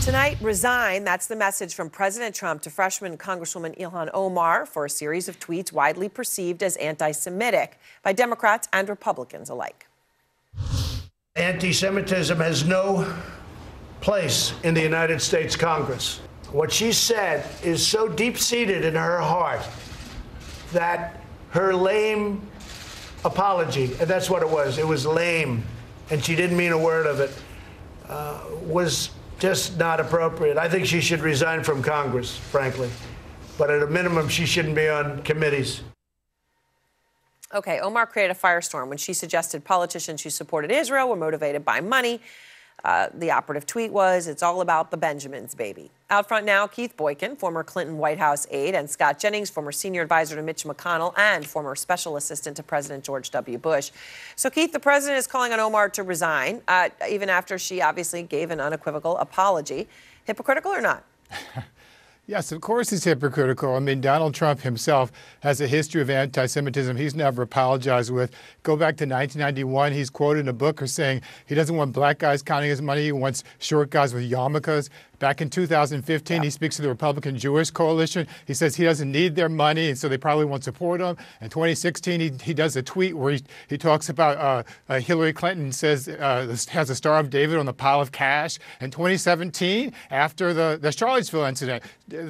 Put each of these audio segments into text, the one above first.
Tonight, resign. That's the message from President Trump to freshman Congresswoman Ilhan Omar for a series of tweets widely perceived as anti-Semitic by Democrats and Republicans alike. Anti-Semitism has no place in the United States Congress. What she said is so deep-seated in her heart that her lame apology, and that's what it was lame, and she didn't mean a word of it, was just not appropriate. I think she should resign from Congress, frankly. But at a minimum, she shouldn't be on committees. Okay, Omar created a firestorm when she suggested politicians who supported Israel were motivated by money. The operative tweet was, "It's all about the Benjamins, baby." Out front now, Keith Boykin, former Clinton White House aide, and Scott Jennings, former senior advisor to Mitch McConnell and former special assistant to President George W. Bush. So, Keith, the president is calling on Omar to resign, even after she obviously gave an unequivocal apology. Hypocritical or not? Yes, of course he's hypocritical. I mean, Donald Trump himself has a history of anti-Semitism he's never apologized with. Go back to 1991, he's quoted in a book as saying he doesn't want black guys counting his money, he wants short guys with yarmulkes. Back in 2015, he speaks to the Republican Jewish coalition. He says he doesn't need their money, and so they probably won't support him. In 2016, he does a tweet where he talks about Hillary Clinton says has a Star of David on the pile of cash. In 2017, after the Charlottesville incident,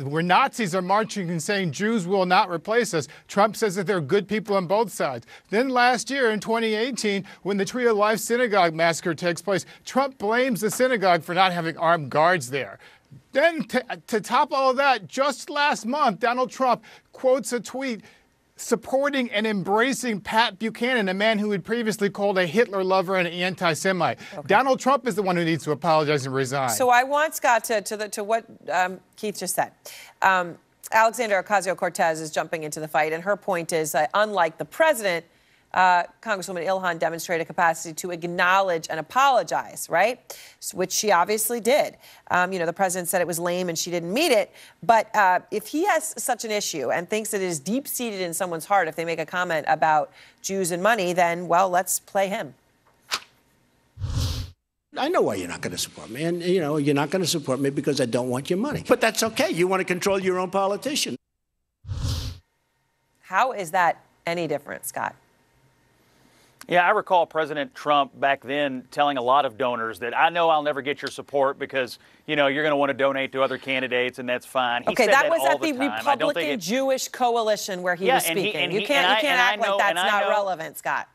where Nazis are marching and saying Jews will not replace us, Trump says that there are good people on both sides. Then last year, in 2018, when the Tree of Life synagogue massacre takes place, Trump blames the synagogue for not having armed guards there. Then, to top all of that, just last month, Donald Trump quotes a tweet supporting and embracing Pat Buchanan, a man who had previously called a Hitler lover and an anti-Semite. Okay. Donald Trump is the one who needs to apologize and resign. So I want, Scott, to what Keith just said. Alexandria Ocasio-Cortez is jumping into the fight, and her point is, unlike the president, Congresswoman Ilhan demonstrated capacity to acknowledge and apologize, right? Which she obviously did. The president said it was lame and she didn't mean it. But if he has such an issue and thinks it is deep-seated in someone's heart if they make a comment about Jews and money, then, well, let's play him. I know why you're not going to support me. And, you're not going to support me because I don't want your money. But that's okay. You want to control your own politician. How is that any different, Scott? Yeah, I recall President Trump back then telling a lot of donors that I know I'll never get your support because, you're going to want to donate to other candidates, and that's fine. Okay, that was at the Republican Jewish coalition where he was speaking. You can't act like that's not relevant, Scott.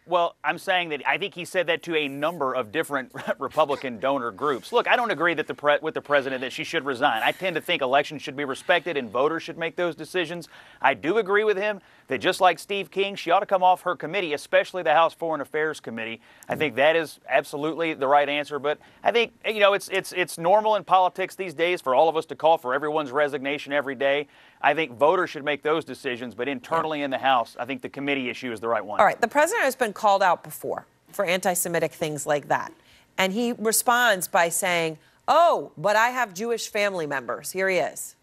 Well, I'm saying that I think he said that to a number of different Republican donor groups. Look, I don't agree that with the president that she should resign. I tend to think elections should be respected and voters should make those decisions. I do agree with him that just like Steve King, she ought to come off her committee, especially the House Foreign Affairs Committee. I think that is absolutely the right answer. But I think, it's normal in politics these days for all of us to call for everyone's resignation every day. I think voters should make those decisions, but internally in the House, I think the committee issue is the right one. All right, the president has been called out before for anti-Semitic things like that. And he responds by saying, "Oh, but I have Jewish family members." Here he is.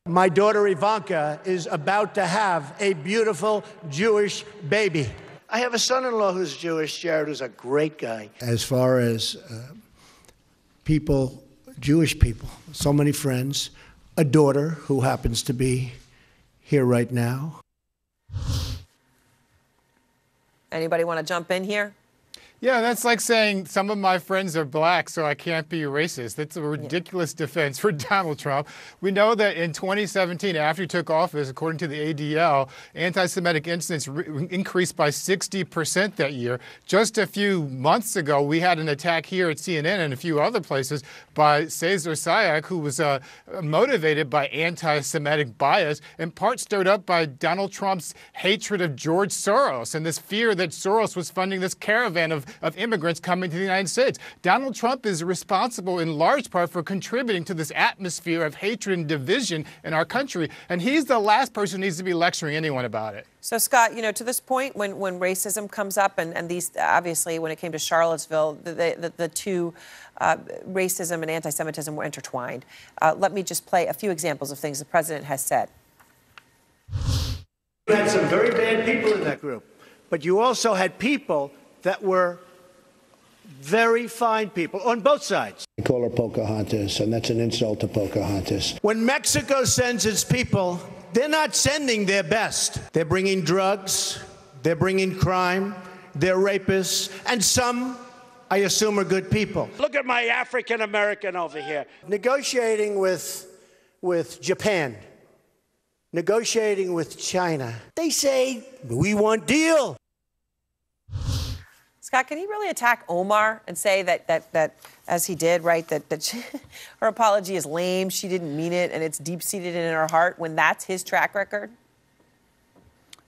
My daughter Ivanka is about to have a beautiful Jewish baby. I have a son-in-law who's Jewish, Jared, who's a great guy. As far as people, Jewish people, so many friends, a daughter who happens to be here right now. Anybody want to jump in here? Yeah, that's like saying some of my friends are black, so I can't be racist. That's a ridiculous defense for Donald Trump. We know that in 2017, after he took office, according to the ADL, anti-Semitic incidents increased by 60% that year. Just a few months ago, we had an attack here at CNN and a few other places by Cesar Sayak, who was motivated by anti-Semitic bias, in part stirred up by Donald Trump's hatred of George Soros and this fear that Soros was funding this caravan of immigrants coming to the United States. Donald Trump is responsible in large part for contributing to this atmosphere of hatred and division in our country, and he's the last person who needs to be lecturing anyone about it. So, Scott, to this point, when racism comes up, and these, obviously, when it came to Charlottesville, the two, racism and anti-Semitism were intertwined. Let me just play a few examples of things the president has said. You had some very bad people in that group, but you also had people that were very fine people on both sides. They call her Pocahontas, and that's an insult to Pocahontas. When Mexico sends its people, they're not sending their best. They're bringing drugs, they're bringing crime, they're rapists, and some, I assume, are good people. Look at my African American over here. Negotiating with Japan, negotiating with China. They say, we want deal. Scott, can he really attack Omar and say that as he did, right, that her apology is lame, she didn't mean it, and it's deep-seated in her heart when that's his track record?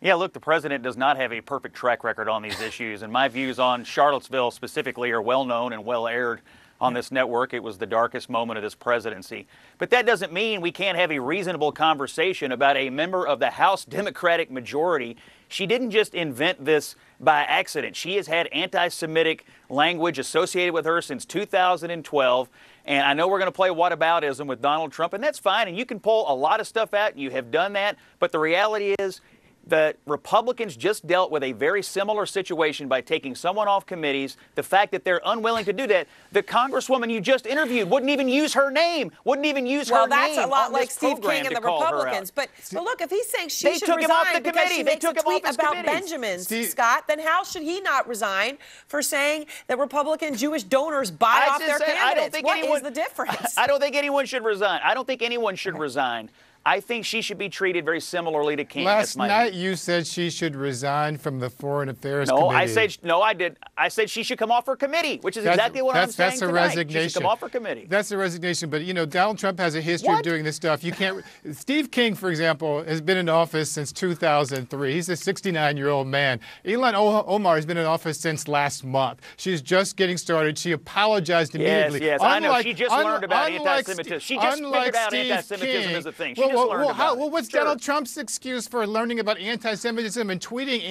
Yeah, look, the president does not have a perfect track record on these issues, and my views on Charlottesville specifically are well known and well aired on this network. It was the darkest moment of this presidency. But that doesn't mean we can't have a reasonable conversation about a member of the House Democratic majority. She didn't just invent this by accident. She has had anti-Semitic language associated with her since 2012. And I know we're going to play whataboutism with Donald Trump, and that's fine. And you can pull a lot of stuff out, and you have done that. But the reality is, the Republicans just dealt with a very similar situation by taking someone off committees. The fact that they're unwilling to do that, the congresswoman you just interviewed wouldn't even use her name, wouldn't even use her name. Well, that's a lot like Steve King and the Republicans. But look, if he's saying she should resign because she makes a tweet about Benjamin, Scott, then how should he not resign for saying that Republican Jewish donors buy off their candidates? What is the difference? I don't think anyone should resign. I don't think anyone should resign. I think she should be treated very similarly to King. Last night you said she should resign from the Foreign Affairs Committee. I did. I said she should come off her committee, which is exactly what I'm saying tonight. That's a resignation. She should come off her committee. That's a resignation. But, you know, Donald Trump has a history of doing this stuff. You can't. Steve King, for example, has been in office since 2003. He's a 69-year-old man. Ilhan Omar has been in office since last month. She's just getting started. She apologized immediately. Yes, I know. She just learned about anti-Semitism. She just figured out anti-Semitism as a thing. What's Donald Trump's excuse for learning about anti-Semitism and tweeting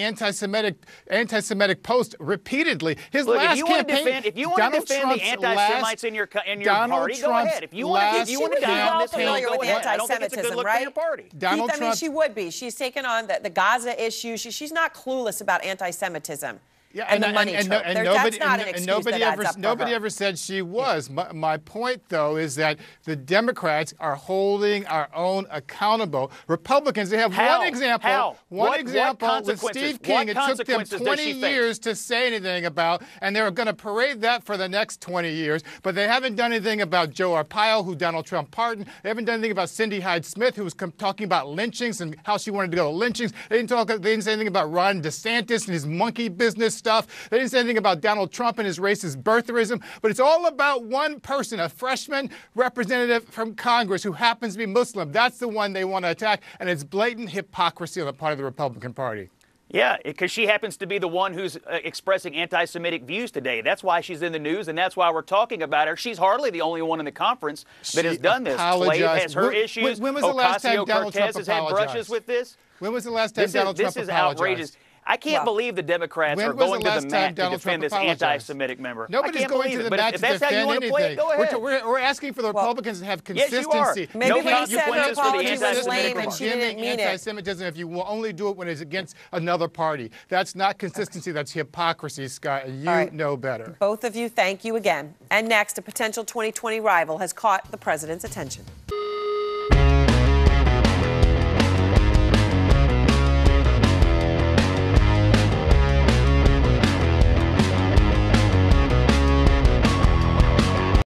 anti-Semitic posts repeatedly? His last campaign. If you want to defend the anti-Semites in your party, go ahead. If you want to down this hill, go ahead. I don't think it's a good look for your party. Keith, I mean, she would be. She's taken on the Gaza issue. She's not clueless about anti-Semitism. Yeah, and the money trope. That's not an excuse that adds up for her. Nobody ever said she was. My point, though, is that the Democrats are holding our own accountable. Republicans, they have one example. One example with Steve King. It took them 20 years to say anything about, and they're going to parade that for the next 20 years. But they haven't done anything about Joe Arpaio, who Donald Trump pardoned. They haven't done anything about Cindy Hyde-Smith, who was talking about lynchings and how she wanted to go to lynchings. They didn't say anything about Ron DeSantis and his monkey business stuff. They didn't say anything about Donald Trump and his racist birtherism, but it's all about one person, a freshman representative from Congress who happens to be Muslim. That's the one they want to attack, and it's blatant hypocrisy on the part of the Republican Party. Yeah, because she happens to be the one who's expressing anti-Semitic views today. That's why she's in the news, and that's why we're talking about her. She's hardly the only one in the conference that has done this. Tlaib has her issues. When was the last time Donald Trump has had brushes with this. When was the last time Donald Trump apologized? This is outrageous. I can't believe the Democrats are going to the mat to defend this anti-Semitic member. Nobody's going to the mat to defend anything. Go ahead. We're asking for the Republicans to have consistency. Yes, you are. Maybe we said her apology was lame and she didn't mean it. Anti-Semitism if you will only do it when it's against another party. That's not consistency. That's hypocrisy, Scott. And you know better. Both of you, thank you again. And next, a potential 2020 rival has caught the president's attention.